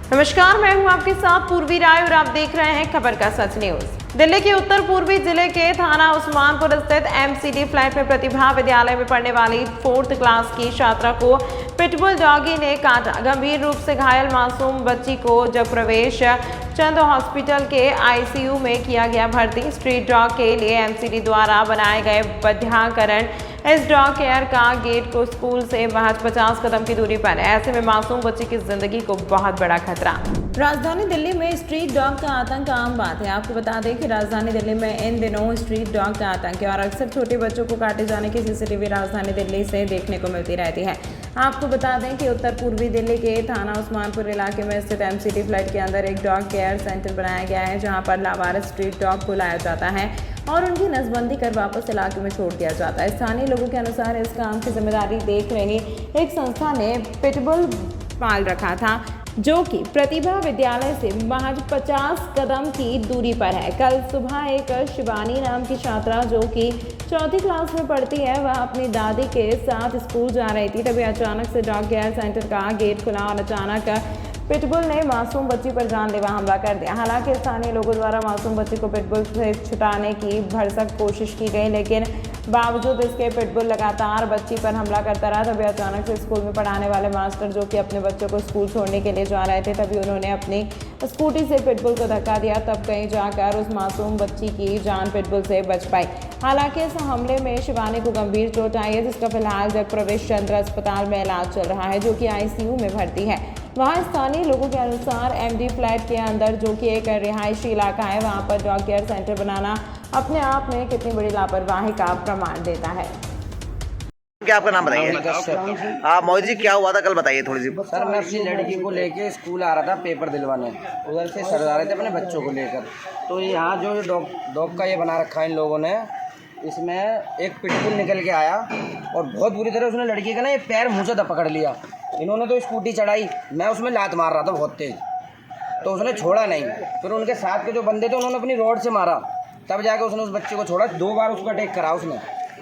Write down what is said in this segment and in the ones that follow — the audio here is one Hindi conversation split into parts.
नमस्कार, मैं हूं आपके साथ पूर्वी राय और आप देख रहे हैं खबर का सच न्यूज। दिल्ली के उत्तर पूर्वी जिले के थाना उस्मानपुर स्थित एमसीडी फ्लैट में प्रतिभा विद्यालय में पढ़ने वाली 4th क्लास की छात्रा को पिटबुल डॉगी ने काटा। गंभीर रूप से घायल मासूम बच्ची को जब प्रवेश चंद हॉस्पिटल के आईसीयू में किया गया भर्ती। स्ट्रीट डॉग के लिए एमसीडी द्वारा बनाए गए बध्याकरण इस डॉग केयर का गेट को स्कूल से महज 50 कदम की दूरी पर है। ऐसे में मासूम बच्ची की जिंदगी को बहुत बड़ा खतरा। राजधानी दिल्ली में स्ट्रीट डॉग का आतंक आम बात है। आपको बता दें कि राजधानी दिल्ली में इन दिनों स्ट्रीट डॉग का आतंक है और अक्सर छोटे बच्चों को काटे जाने की सीसीटीवी राजधानी दिल्ली से देखने को मिलती रहती है। आपको बता दें कि उत्तर पूर्वी दिल्ली के थाना उस्मानपुर इलाके में स्थित एमसीडी फ्लैट के अंदर एक डॉग केयर सेंटर बनाया गया है, जहां पर लावारिस स्ट्रीट डॉग को लाया जाता है और उनकी नसबंदी कर वापस इलाके में छोड़ दिया जाता है। स्थानीय लोगों के अनुसार इस काम की जिम्मेदारी देख रही एक संस्था ने पिटबुल पाल रखा था, जो कि प्रतिभा विद्यालय से महज 50 कदम की दूरी पर है। कल सुबह एक शिवानी नाम की छात्रा, जो कि 4th क्लास में पढ़ती है, वह अपनी दादी के साथ स्कूल जा रही थी। तभी अचानक से डॉग केयर सेंटर का गेट खुला और अचानक पिटबुल ने मासूम बच्ची पर जानलेवा हमला कर दिया। हालांकि स्थानीय लोगों द्वारा मासूम बच्ची को पिटबुल से छुटाने की भरसक कोशिश की गई, लेकिन बावजूद इसके पिटबुल लगातार बच्ची पर हमला करता रहा। तभी अचानक से स्कूल में पढ़ाने वाले मास्टर, जो कि अपने बच्चों को स्कूल छोड़ने के लिए जा रहे थे, तभी उन्होंने अपनी स्कूटी से पिटबुल को धक्का दिया। तब कहीं जाकर उस मासूम बच्ची की जान पिटबुल से बच पाई। हालांकि इस हमले में शिवानी को गंभीर चोट आई है, जिसका फिलहाल जगप्रवेश चंद्र अस्पताल में इलाज चल रहा है, जो कि आईसीयू में भर्ती है। वहाँ स्थानीय लोगों के अनुसार एमडी फ्लैट के अंदर, जो कि एक रिहायशी इलाका है, वहाँ पर डॉग केयर सेंटर बनाना अपने आप में कितनी बड़ी लापरवाही का प्रमाण देता है। क्या आपका नाम बताइए? आप मोदी जी, क्या हुआ था कल, बताइए थोड़ी सी। सर, मैं अपनी लड़की को लेके स्कूल आ रहा था पेपर दिलवाने। उधर से सर आ रहे थे अपने बच्चों को लेकर। तो यहाँ जो डॉग का ये बना रखा है इन लोगों ने, इसमें एक पिटबुल निकल के आया और बहुत बुरी तरह उसने लड़की का ना ये पैर मुँह से पकड़ लिया। इन्होंने तो स्कूटी चढ़ाई, मैं उसमें लात मार रहा था बहुत तेज, तो उसने छोड़ा नहीं। फिर उनके साथ के जो बंदे थे, उन्होंने अपनी रॉड से मारा, तब जाके उसने उस बच्चे को छोड़ा। 2 बार उसको अटैक करा उसने।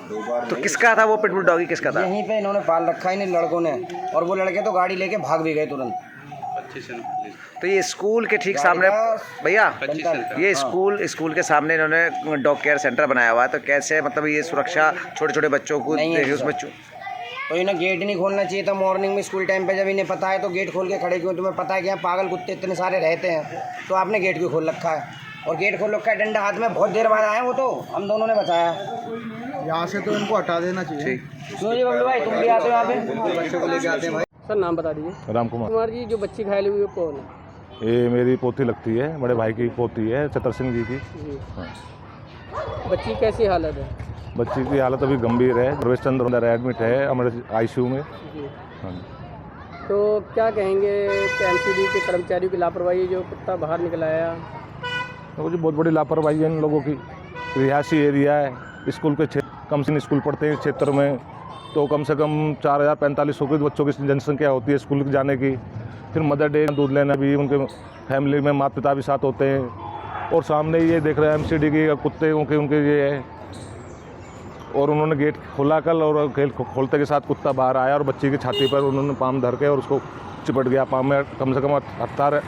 2 बार। तो किसका था वो पिटबुल डॉगी, किसका था? यहीं पे इन्होंने पाल रखा है इन लड़कों ने, और वो लड़के तो गाड़ी लेके भाग भी गए तुरंत। तो ये स्कूल के ठीक सामने भैया, ये स्कूल के सामने इन्होंने डॉग केयर सेंटर बनाया हुआ है, तो कैसे मतलब ये सुरक्षा छोटे छोटे बच्चों को देखे उसमें? तो इन्हें गेट नहीं खोलना चाहिए था मॉर्निंग में स्कूल टाइम पे। जब इन्हें पता है तो गेट खोल के खड़े क्यों? तुम्हें पता है कि यहाँ पागल कुत्ते इतने सारे रहते हैं, तो आपने गेट क्यों खोल रखा है? और गेट खोल रखा है, डंडा हाथ में, बहुत देर बाद आया वो, तो हम दोनों ने बचाया। यहाँ से तो इनको हटा देना चाहिए। क्यों जी बबलू भाई, तुम भी आते हो यहाँ पे? बच्चों को लेके आते हैं भाई। सर, नाम बता दीजिए। राम कुमार जी, जो बच्ची घायल हुई है कौन है? ये मेरी पोती लगती है, बड़े भाई की पोती है, चतर सिंह जी की। हाँ। बच्ची कैसी हालत है? बच्ची की हालत अभी गंभीर है, प्रवेश चंद्र अंदर एडमिट है हमारे आईसीयू में। हाँ। तो क्या कहेंगे एमसीडी के कर्मचारियों की लापरवाही, जो कुत्ता बाहर निकल आया? तो जी बहुत बड़ी लापरवाही है इन लोगों की। रिहायशी एरिया है, स्कूल के कम से स्कूल पढ़ते हैं क्षेत्र में, तो कम से कम 4045 बच्चों की जनसंख्या होती है स्कूल जाने की। फिर मदर डे दूध लेना भी, उनके फैमिली में माता पिता भी साथ होते हैं, और सामने ये देख रहे हैं एमसीडी की कुत्ते उनके ये है। और उन्होंने गेट खोला कल, और गेट खोलते के साथ कुत्ता बाहर आया और बच्ची की छाती पर उन्होंने पाम धर के और उसको चिपट गया। पाम में कम से कम 18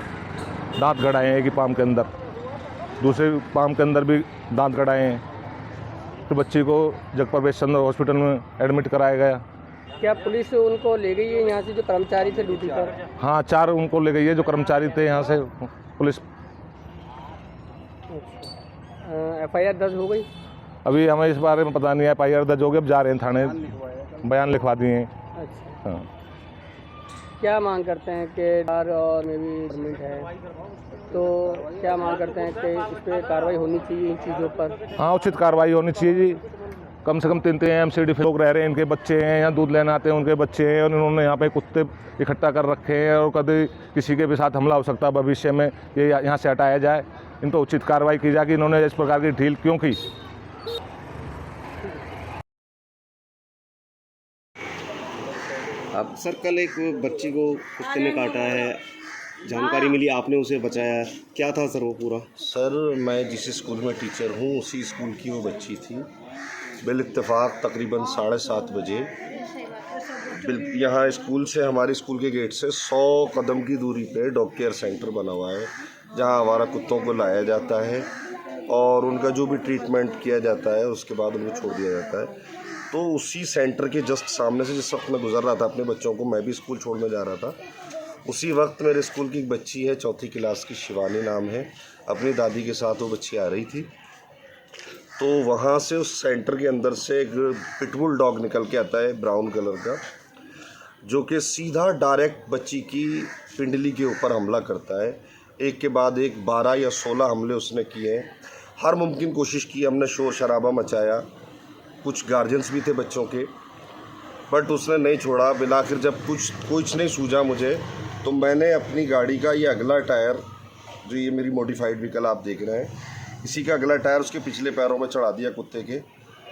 दांत गड़ाए हैं, एक ही पाम के अंदर, दूसरे पाम के अंदर भी दांत गड़ाए हैं। तो बच्ची को जगप्रवेश चंद्र हॉस्पिटल में एडमिट कराया गया। क्या पुलिस उनको ले गई है यहाँ से, जो कर्मचारी थे ड्यूटी पर? हाँ, 4 उनको ले गई है जो कर्मचारी थे यहाँ से पुलिस। एफआईआर दर्ज हो गई? अभी हमें इस बारे में पता नहीं है, एफआईआर दर्ज हो गई, अब जा रहे हैं थाने, बयान लिखवा दिए हैं। अच्छा। हाँ। क्या मांग करते हैं कि और में भी गवर्नमेंट है, तो क्या मांग करते हैं कि इस पर कार्रवाई होनी चाहिए इन चीज़ों पर? हाँ, उचित कार्रवाई होनी चाहिए जी। कम से कम 3 एमसीडी लोग रह रहे हैं, इनके बच्चे हैं, यहाँ दूध लेने आते हैं, उनके बच्चे हैं, और इन्होंने यहाँ पे कुत्ते इकट्ठा कर रखे हैं, और कभी किसी के भी साथ हमला हो सकता है भविष्य में, ये यहाँ से हटाया जाए, इन पर उचित कार्रवाई की जाए कि इन्होंने इस प्रकार की ढील क्यों की। अब सर, कल एक बच्ची को कुत्ते ने काटा है, जानकारी मिली, आपने उसे बचाया, क्या था सर वो पूरा? सर, मैं जिस स्कूल में टीचर हूँ उसी स्कूल की वो बच्ची थी। बिल इत्तेफाक तकरीबन 7:30 बजे यहाँ स्कूल से, हमारे स्कूल के गेट से 100 कदम की दूरी पे डॉग केयर सेंटर बना हुआ है, जहाँ आवारा कुत्तों को लाया जाता है और उनका जो भी ट्रीटमेंट किया जाता है उसके बाद उनको छोड़ दिया जाता है। तो उसी सेंटर के जस्ट सामने से जिस वक्त मैं गुजर रहा था अपने बच्चों को, मैं भी स्कूल छोड़ने जा रहा था, उसी वक्त मेरे स्कूल की एक बच्ची है, 4th क्लास की, शिवानी नाम है, अपनी दादी के साथ वो बच्ची आ रही थी। तो वहाँ से उस सेंटर के अंदर से एक पिटबुल डॉग निकल के आता है ब्राउन कलर का, जो कि सीधा डायरेक्ट बच्ची की पिंडली के ऊपर हमला करता है। एक के बाद एक 12 या 16 हमले उसने किए हैं। हर मुमकिन कोशिश की, हमने शोर शराबा मचाया, कुछ गार्जियंस भी थे बच्चों के, बट उसने नहीं छोड़ा। बिलाखिर जब कुछ नहीं सूझा मुझे, तो मैंने अपनी गाड़ी का ये अगला टायर, जो ये मेरी मॉडिफाइड व्हीकल आप देख रहे हैं, इसी का अगला टायर उसके पिछले पैरों में चढ़ा दिया कुत्ते के,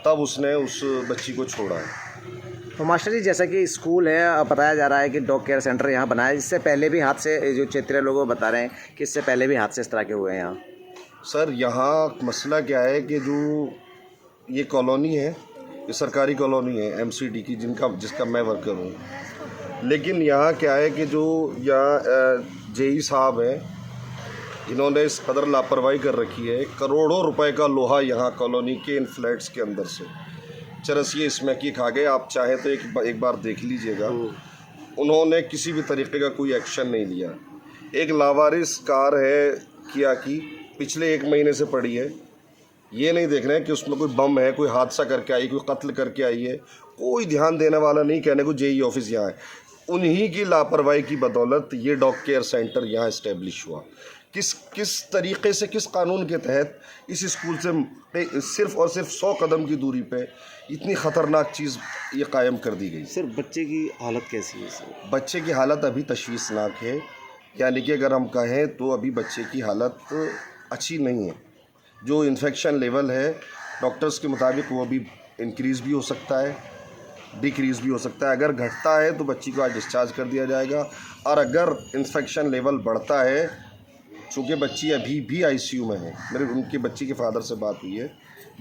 तब उसने उस बच्ची को छोड़ा है। तो मास्टर जी, जैसा कि स्कूल है, अब बताया जा रहा है कि डॉग केयर सेंटर यहाँ बना है, इससे पहले भी हादसे, जो क्षेत्रीय लोग बता रहे हैं कि इससे पहले भी हादसे इस तरह के हुए हैं यहाँ। सर, यहाँ मसला क्या है कि जो ये कॉलोनी है, ये सरकारी कॉलोनी है MCD की, जिसका मैं वर्कर हूँ, लेकिन यहाँ क्या है कि जो यहाँ JE साहब हैं, इन्होंने इस कदर लापरवाही कर रखी है। करोड़ों रुपए का लोहा यहाँ कॉलोनी के इन फ्लैट्स के अंदर से चरसिए इसमें की खा गए। आप चाहें तो एक बार देख लीजिएगा। उन्होंने किसी भी तरीके का कोई एक्शन नहीं लिया। एक लावारिस कार है किया की, पिछले 1 महीने से पड़ी है, ये नहीं देख रहे हैं कि उसमें कोई बम है, कोई हादसा करके आई, कोई कत्ल करके आई है, कोई ध्यान देने वाला नहीं। कहने को JE ऑफिस यहाँ है। उन्हीं की लापरवाही की बदौलत ये डॉग केयर सेंटर यहाँ इस्टेब्लिश हुआ। किस तरीके से, किस कानून के तहत इस स्कूल से सिर्फ और सिर्फ 100 कदम की दूरी पे इतनी ख़तरनाक चीज़ ये कायम कर दी गई। सर, बच्चे की हालत कैसी है सर? बच्चे की हालत अभी तशवीशनाक है, यानी कि अगर हम कहें तो अभी बच्चे की हालत अच्छी नहीं है। जो इन्फेक्शन लेवल है डॉक्टर्स के मुताबिक वो अभी इंक्रीज़ भी हो सकता है, डिक्रीज़ भी हो सकता है। अगर घटता है तो बच्ची को आज डिस्चार्ज कर दिया जाएगा, और अगर इन्फेक्शन लेवल बढ़ता है, चूँकि बच्ची अभी भी ICU में है, उनके बच्ची के फादर से बात हुई है,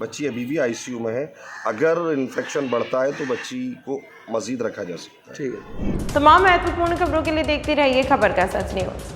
बच्ची अभी भी ICU में है, अगर इन्फेक्शन बढ़ता है तो बच्ची को मज़ीद रखा जा सकता है। ठीक है। तमाम महत्वपूर्ण खबरों के लिए देखते रहिए खबर का सच न्यूज़।